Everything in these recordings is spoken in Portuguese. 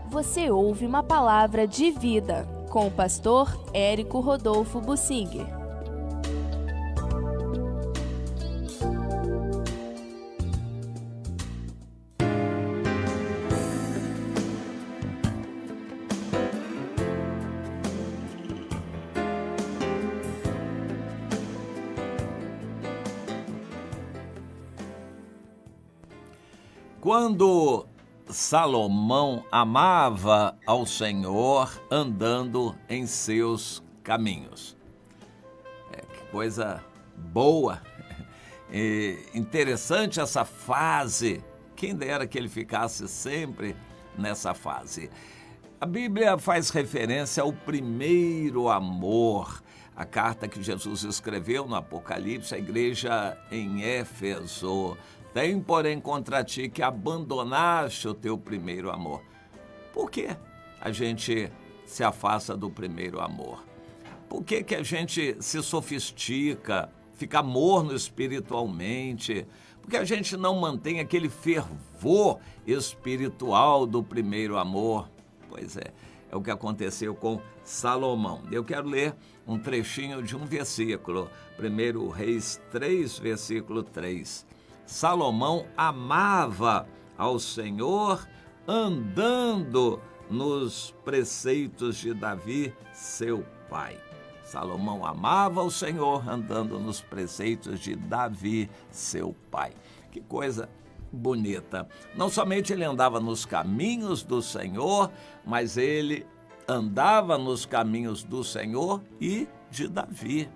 Você ouve uma palavra de vida com o pastor Érico Rodolfo Bussinger. Quando Salomão amava ao Senhor andando em seus caminhos. Que coisa boa e interessante essa fase. Quem dera que ele ficasse sempre nessa fase. A Bíblia faz referência ao primeiro amor, a carta que Jesus escreveu no Apocalipse à igreja em Éfeso. Tem, porém, contra ti que abandonaste o teu primeiro amor. Por que a gente se afasta do primeiro amor? Por que a gente se sofistica, fica morno espiritualmente? Por que a gente não mantém aquele fervor espiritual do primeiro amor? Pois é o que aconteceu com Salomão. Eu quero ler um trechinho de um versículo, 1 Reis 3, versículo 3. Salomão amava ao Senhor andando nos preceitos de Davi, seu pai. Salomão amava ao Senhor andando nos preceitos de Davi, seu pai. Que coisa bonita. Não somente ele andava nos caminhos do Senhor, mas ele andava nos caminhos do Senhor e de Davi.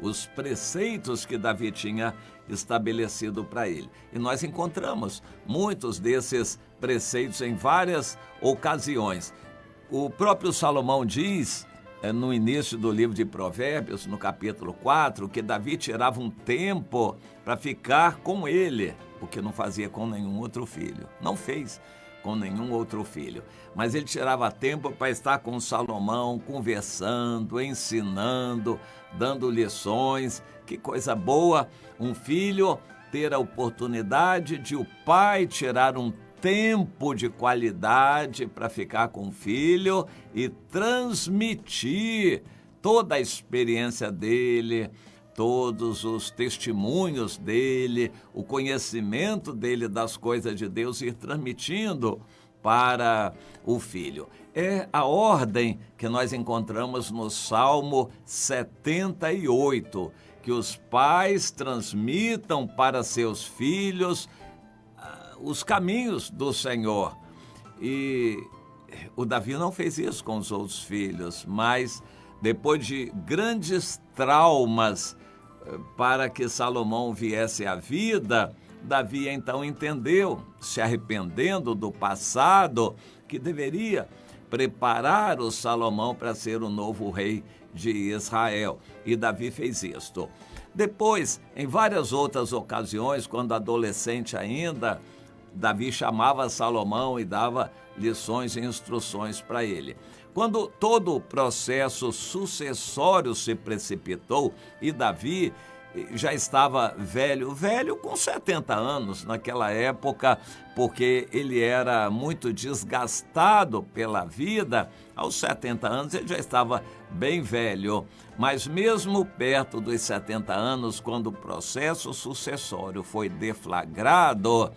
Os preceitos que Davi tinha estabelecido para ele. E nós encontramos muitos desses preceitos em várias ocasiões. O próprio Salomão diz, no início do livro de Provérbios, no capítulo 4, que Davi tirava um tempo para ficar com ele, o que não fazia com nenhum outro filho. Não fez com nenhum outro filho. Mas ele tirava tempo para estar com Salomão, conversando, ensinando, dando lições. Que coisa boa um filho ter a oportunidade de o pai tirar um tempo de qualidade para ficar com o filho e transmitir toda a experiência dele, todos os testemunhos dele, o conhecimento dele das coisas de Deus, ir transmitindo para o filho. É a ordem que nós encontramos no Salmo 78, que os pais transmitam para seus filhos os caminhos do Senhor. E o Davi não fez isso com os outros filhos, mas depois de grandes traumas para que Salomão viesse à vida, Davi então entendeu, se arrependendo do passado, que deveria preparar o Salomão para ser o novo rei de Israel. E Davi fez isto. Depois, em várias outras ocasiões, quando adolescente ainda, Davi chamava Salomão e dava lições e instruções para ele. Quando todo o processo sucessório se precipitou e Davi já estava velho com 70 anos naquela época, porque ele era muito desgastado pela vida, aos 70 anos ele já estava bem velho. Mas mesmo perto dos 70 anos, quando o processo sucessório foi deflagrado,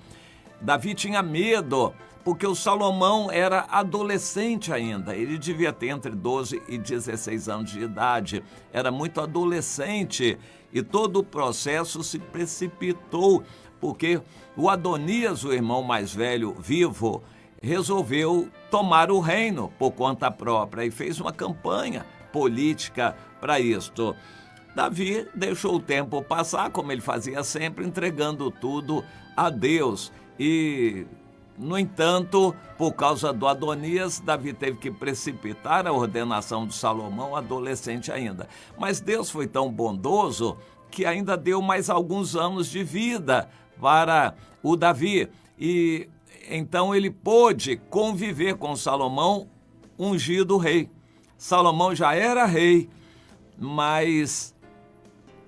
Davi tinha medo, porque o Salomão era adolescente ainda. Ele devia ter entre 12 e 16 anos de idade. Era muito adolescente e todo o processo se precipitou, porque o Adonias, o irmão mais velho, vivo, resolveu tomar o reino por conta própria e fez uma campanha política para isto. Davi deixou o tempo passar, como ele fazia sempre, entregando tudo a Deus. E, no entanto, por causa do Adonias, Davi teve que precipitar a ordenação de Salomão, adolescente ainda. Mas Deus foi tão bondoso que ainda deu mais alguns anos de vida para o Davi. E então ele pôde conviver com Salomão, ungido rei. Salomão já era rei, mas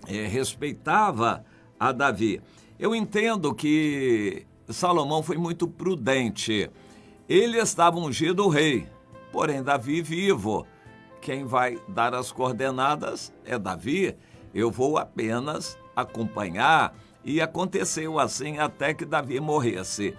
respeitava a Davi. Eu entendo que Salomão foi muito prudente Ele estava ungido rei, porém Davi vivo. Quem vai dar as coordenadas é Davi. Eu vou apenas acompanhar. E aconteceu assim até que Davi morresse.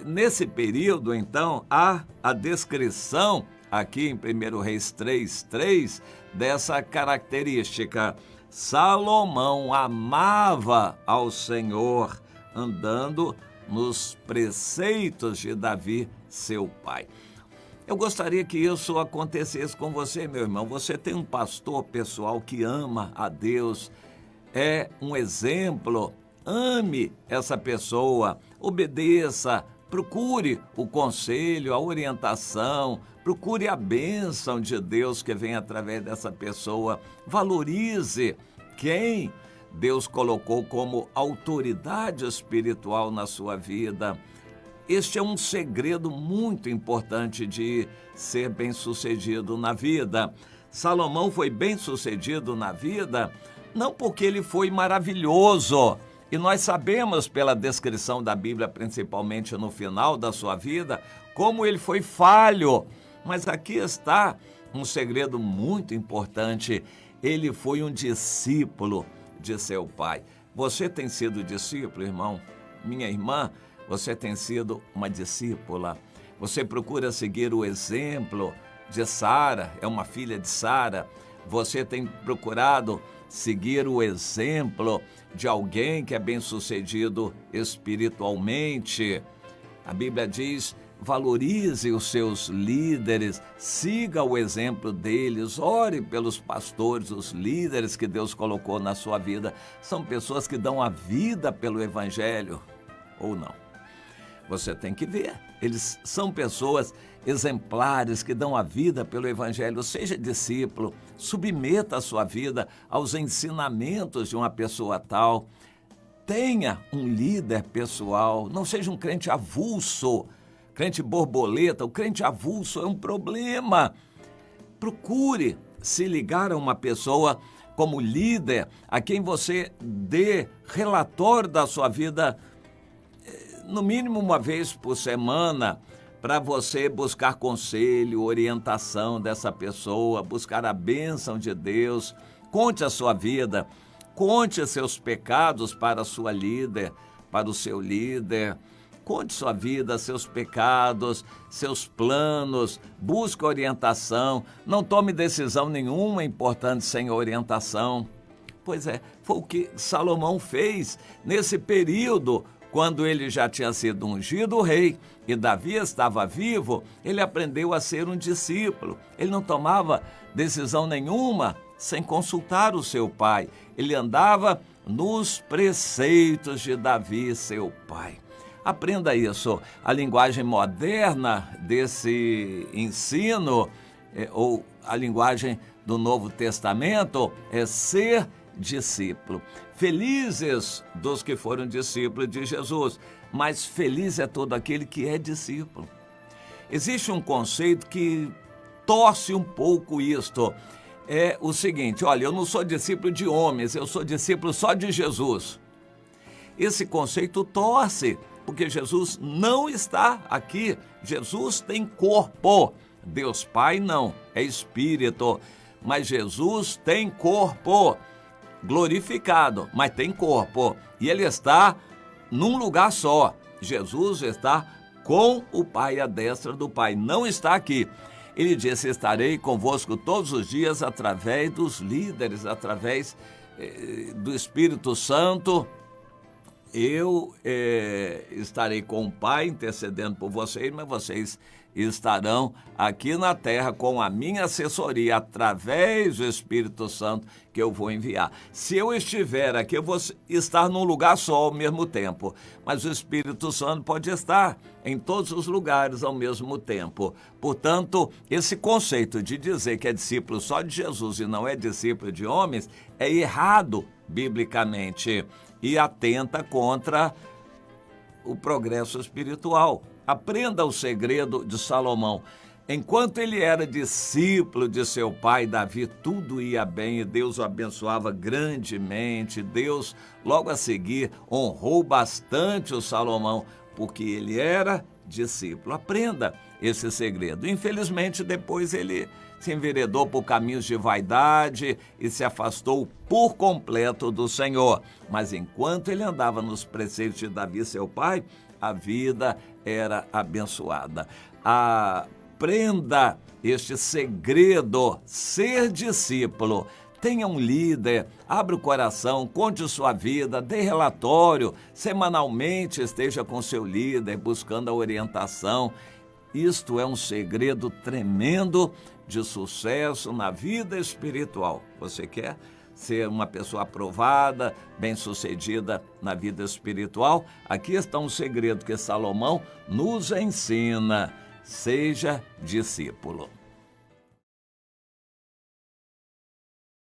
Nesse período, então, há a descrição aqui em 1 Reis 3:3 dessa característica. Salomão amava ao Senhor, andando nos preceitos de Davi, seu pai. Eu gostaria que isso acontecesse com você, meu irmão. Você tem um pastor pessoal que ama a Deus, é um exemplo. Ame essa pessoa, obedeça, procure o conselho, a orientação, procure a bênção de Deus que vem através dessa pessoa. Valorize quem Deus colocou como autoridade espiritual na sua vida. Este é um segredo muito importante de ser bem-sucedido na vida. Salomão foi bem-sucedido na vida não porque ele foi maravilhoso. E nós sabemos pela descrição da Bíblia, principalmente no final da sua vida, como ele foi falho. Mas aqui está um segredo muito importante. Ele foi um discípulo de seu pai. Você tem sido discípulo, irmão? Minha irmã, você tem sido uma discípula. Você procura seguir o exemplo de Sara, é uma filha de Sara. Você tem procurado seguir o exemplo de alguém que é bem-sucedido espiritualmente. A Bíblia diz: valorize os seus líderes, siga o exemplo deles, ore pelos pastores, os líderes que Deus colocou na sua vida. São pessoas que dão a vida pelo Evangelho, ou não? Você tem que ver. Eles são pessoas exemplares que dão a vida pelo Evangelho. Seja discípulo, submeta a sua vida aos ensinamentos de uma pessoa tal. Tenha um líder pessoal, não seja um crente avulso, crente borboleta. O crente avulso é um problema. Procure se ligar a uma pessoa como líder, a quem você dê relatório da sua vida, no mínimo uma vez por semana, para você buscar conselho, orientação dessa pessoa, buscar a bênção de Deus. Conte a sua vida, conte seus pecados para a sua líder, para o seu líder. Conte sua vida, seus pecados, seus planos, busque orientação. Não tome decisão nenhuma importante sem orientação. Pois é, foi o que Salomão fez nesse período. Quando ele já tinha sido ungido rei e Davi estava vivo, ele aprendeu a ser um discípulo. Ele não tomava decisão nenhuma sem consultar o seu pai. Ele andava nos preceitos de Davi, seu pai. Aprenda isso. A linguagem moderna desse ensino, ou a linguagem do Novo Testamento, é ser discípulo. Felizes dos que foram discípulos de Jesus, mas feliz é todo aquele que é discípulo. Existe um conceito que torce um pouco isto. É o seguinte: olha, eu não sou discípulo de homens, eu sou discípulo só de Jesus. Esse conceito torce, porque Jesus não está aqui. Jesus tem corpo. Deus Pai não, é espírito, mas Jesus tem corpo. Glorificado, mas tem corpo, e ele está num lugar só. Jesus está com o Pai, à destra do Pai, não está aqui. Ele disse: estarei convosco todos os dias, através dos líderes, através do Espírito Santo. Eu estarei com o Pai intercedendo por vocês, mas vocês estarão aqui na terra com a minha assessoria, através do Espírito Santo que eu vou enviar. Se eu estiver aqui, eu vou estar num lugar só ao mesmo tempo, mas o Espírito Santo pode estar em todos os lugares ao mesmo tempo. Portanto, esse conceito de dizer que é discípulo só de Jesus e não é discípulo de homens é errado biblicamente e atenta contra o progresso espiritual. Aprenda o segredo de Salomão. Enquanto ele era discípulo de seu pai Davi, tudo ia bem e Deus o abençoava grandemente. Deus, logo a seguir, honrou bastante o Salomão porque ele era discípulo. Aprenda esse segredo. Infelizmente, depois ele se enveredou por caminhos de vaidade e se afastou por completo do Senhor. Mas enquanto ele andava nos preceitos de Davi, seu pai, a vida era abençoada. Aprenda este segredo, ser discípulo. Tenha um líder, abra o coração, conte sua vida, dê relatório, semanalmente esteja com seu líder, buscando a orientação. Isto é um segredo tremendo de sucesso na vida espiritual. Você quer ser uma pessoa aprovada, bem-sucedida na vida espiritual? Aqui está um segredo que Salomão nos ensina: seja discípulo.